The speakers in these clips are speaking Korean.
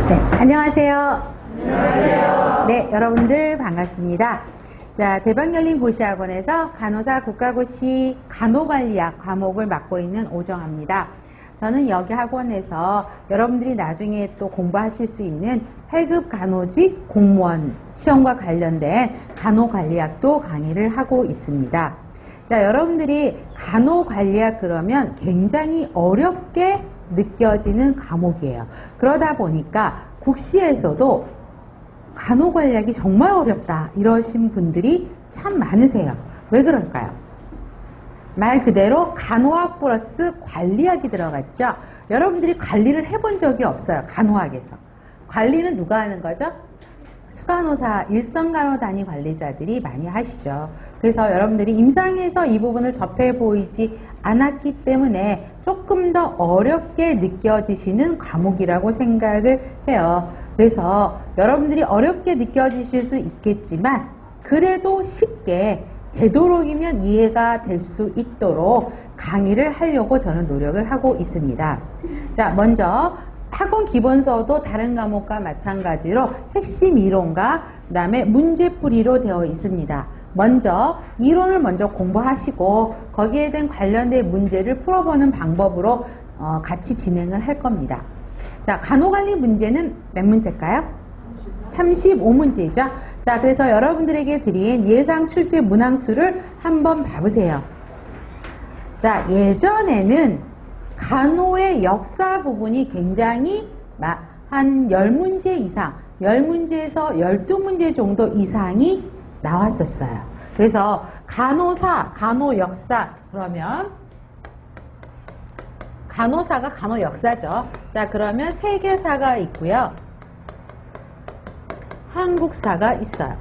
네, 안녕하세요. 안녕하세요. 네, 여러분들 반갑습니다. 자, 대박열린 고시학원에서 간호사 국가고시 간호관리학 과목을 맡고 있는 오정아입니다. 저는 여기 학원에서 여러분들이 나중에 또 공부하실 수 있는 8급 간호직 공무원 시험과 관련된 간호관리학도 강의를 하고 있습니다. 자, 여러분들이 간호관리학 그러면 굉장히 어렵게 느껴지는 과목이에요. 그러다 보니까 국시에서도 간호관리학이 정말 어렵다 이러신 분들이 참 많으세요. 왜 그럴까요? 말 그대로 간호학 플러스 관리학이 들어갔죠. 여러분들이 관리를 해본 적이 없어요. 간호학에서. 관리는 누가 하는 거죠? 수간호사, 일선간호단위 관리자들이 많이 하시죠. 그래서 여러분들이 임상에서 이 부분을 접해 보이지 않았기 때문에 조금 더 어렵게 느껴지시는 과목이라고 생각을 해요. 그래서 여러분들이 어렵게 느껴지실 수 있겠지만 그래도 쉽게 되도록이면 이해가 될 수 있도록 강의를 하려고 저는 노력을 하고 있습니다. 자, 먼저 학원 기본서도 다른 과목과 마찬가지로 핵심 이론과 그 다음에 문제풀이로 되어 있습니다. 먼저 이론을 먼저 공부하시고 거기에 대한 관련된 문제를 풀어보는 방법으로 같이 진행을 할 겁니다. 자, 간호관리 문제는 몇 문제일까요? 35문제죠. 자, 그래서 여러분들에게 드린 예상 출제 문항수를 한번 봐보세요. 자, 예전에는 간호의 역사 부분이 굉장히 한 10문제 이상, 10문제에서 12문제 정도 이상이 나왔었어요. 그래서 간호사, 간호역사, 그러면 간호사가 간호역사죠. 자, 그러면 세계사가 있고요. 한국사가 있어요.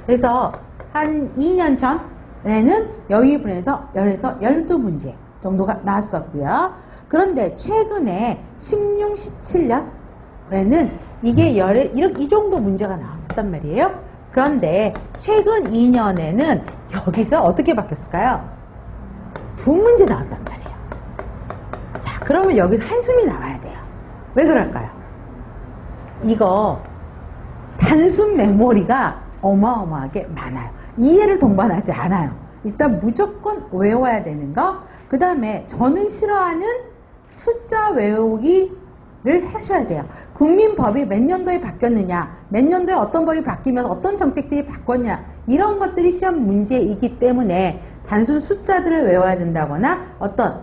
그래서 한 2년 전에는 여기 분에서 10에서 12문제 정도가 나왔었고요. 그런데 최근에 16, 17년에는 이게 이 정도 문제가 나왔었단 말이에요. 그런데 최근 2년에는 여기서 어떻게 바뀌었을까요? 2문제 나왔단 말이에요. 자, 그러면 여기서 한숨이 나와야 돼요. 왜 그럴까요? 이거 단순 메모리가 어마어마하게 많아요. 이해를 동반하지 않아요. 일단 무조건 외워야 되는 거. 그 다음에 저는 싫어하는 숫자 외우기를 하셔야 돼요. 국민법이 몇 년도에 바뀌었느냐, 몇 년도에 어떤 법이 바뀌면서 어떤 정책들이 바뀌었냐, 이런 것들이 시험 문제이기 때문에 단순 숫자들을 외워야 된다거나 어떤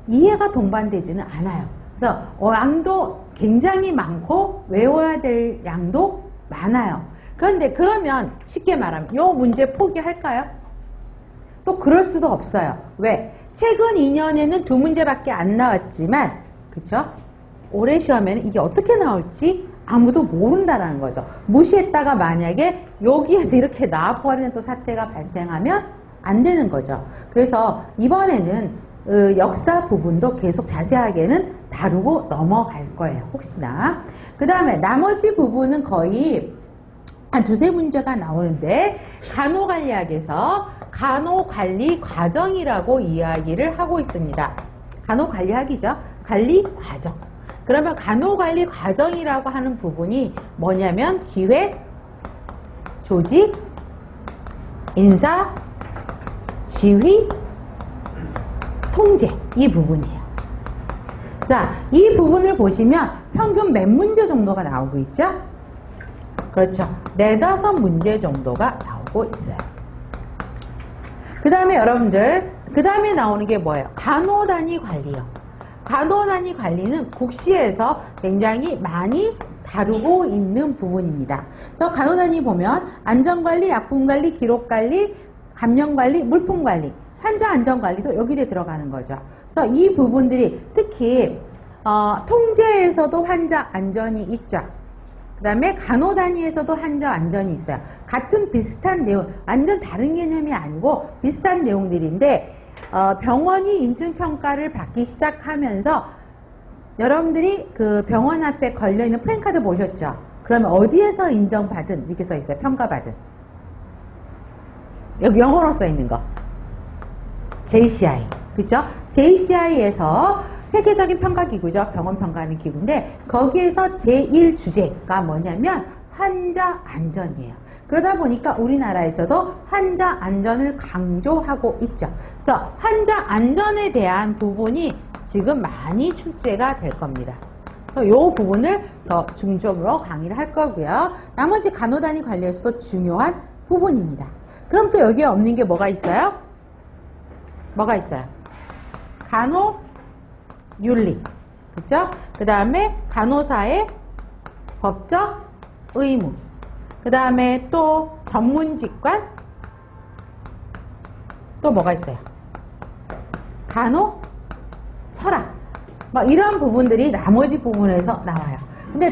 이해가 동반되지는 않아요. 그래서 양도 굉장히 많고 외워야 될 양도 많아요. 그런데 그러면 쉽게 말하면 이 문제 포기할까요? 또 그럴 수도 없어요. 왜? 최근 2년에는 2문제밖에 안 나왔지만, 그쵸? 올해 시험에는 이게 어떻게 나올지 아무도 모른다라는 거죠. 무시했다가 만약에 여기에서 이렇게 나와버리는 또 사태가 발생하면 안 되는 거죠. 그래서 이번에는 역사 부분도 계속 자세하게는 다루고 넘어갈 거예요. 혹시나. 그 다음에 나머지 부분은 거의 한 2-3문제가 나오는데 간호관리학에서 간호관리 과정이라고 이야기를 하고 있습니다. 간호관리학이죠. 관리 과정. 그러면 간호관리 과정이라고 하는 부분이 뭐냐면 기획, 조직, 인사, 지휘, 통제, 이 부분이에요. 자, 이 부분을 보시면 평균 몇 문제 정도가 나오고 있죠? 그렇죠. 4-5문제 정도가 나오고 있어요. 그 다음에 여러분들, 그 다음에 나오는 게 뭐예요? 간호단위 관리요. 간호단위 관리는 국시에서 굉장히 많이 다루고 있는 부분입니다. 그래서 간호단위 보면 안전관리, 약품관리, 기록관리, 감염관리, 물품관리, 환자 안전관리도 여기에 들어가는 거죠. 그래서 이 부분들이 특히 통제에서도 환자 안전이 있죠. 그 다음에 간호단위에서도 환자 안전이 있어요. 같은 비슷한 내용, 완전 다른 개념이 아니고 비슷한 내용들인데 병원이 인증평가를 받기 시작하면서 여러분들이 그 병원 앞에 걸려있는 프랜카드 보셨죠? 그러면 어디에서 인정받은 이렇게 써있어요. 평가받은. 여기 영어로 써있는 거. JCI. 그죠? JCI에서 세계적인 평가기구죠. 병원 평가하는 기구인데 거기에서 제1주제가 뭐냐면 환자 안전이에요. 그러다 보니까 우리나라에서도 환자 안전을 강조하고 있죠. 그래서 환자 안전에 대한 부분이 지금 많이 출제가 될 겁니다. 그래서 이 부분을 더 중점으로 강의를 할 거고요. 나머지 간호단위 관리에서도 중요한 부분입니다. 그럼 또 여기에 없는 게 뭐가 있어요? 뭐가 있어요? 간호윤리, 그렇죠? 그 다음에 간호사의 법적 의무, 그 다음에 또 전문직관, 또 뭐가 있어요? 간호 철학, 뭐 이런 부분들이 나머지 부분에서 나와요. 근데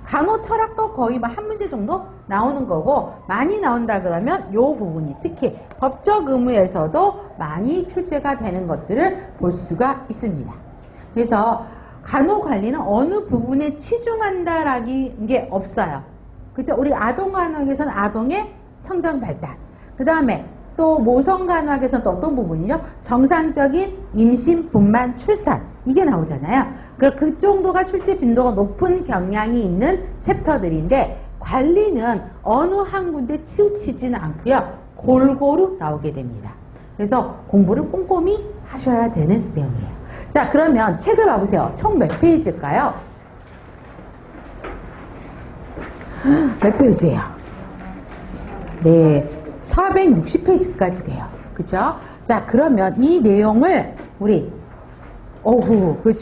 간호 철학도 거의 한 문제 정도 나오는 거고, 많이 나온다 그러면 이 부분이 특히 법적 의무에서도 많이 출제가 되는 것들을 볼 수가 있습니다. 그래서 간호 관리는 어느 부분에 치중한다라는 게 없어요. 그죠? 우리 아동간호학에서는 아동의 성장 발달, 그 다음에 또 모성간호학에서는 또 어떤 부분이죠? 정상적인 임신, 분만, 출산, 이게 나오잖아요. 그 정도가 출제 빈도가 높은 경향이 있는 챕터들인데, 관리는 어느 한 군데 치우치지는 않고요. 골고루 나오게 됩니다. 그래서 공부를 꼼꼼히 하셔야 되는 내용이에요. 자, 그러면 책을 봐보세요. 총 몇 페이지일까요? 몇 페이지예요? 네, 460페이지까지 돼요. 그죠? 자, 그러면 이 내용을 우리 그렇죠.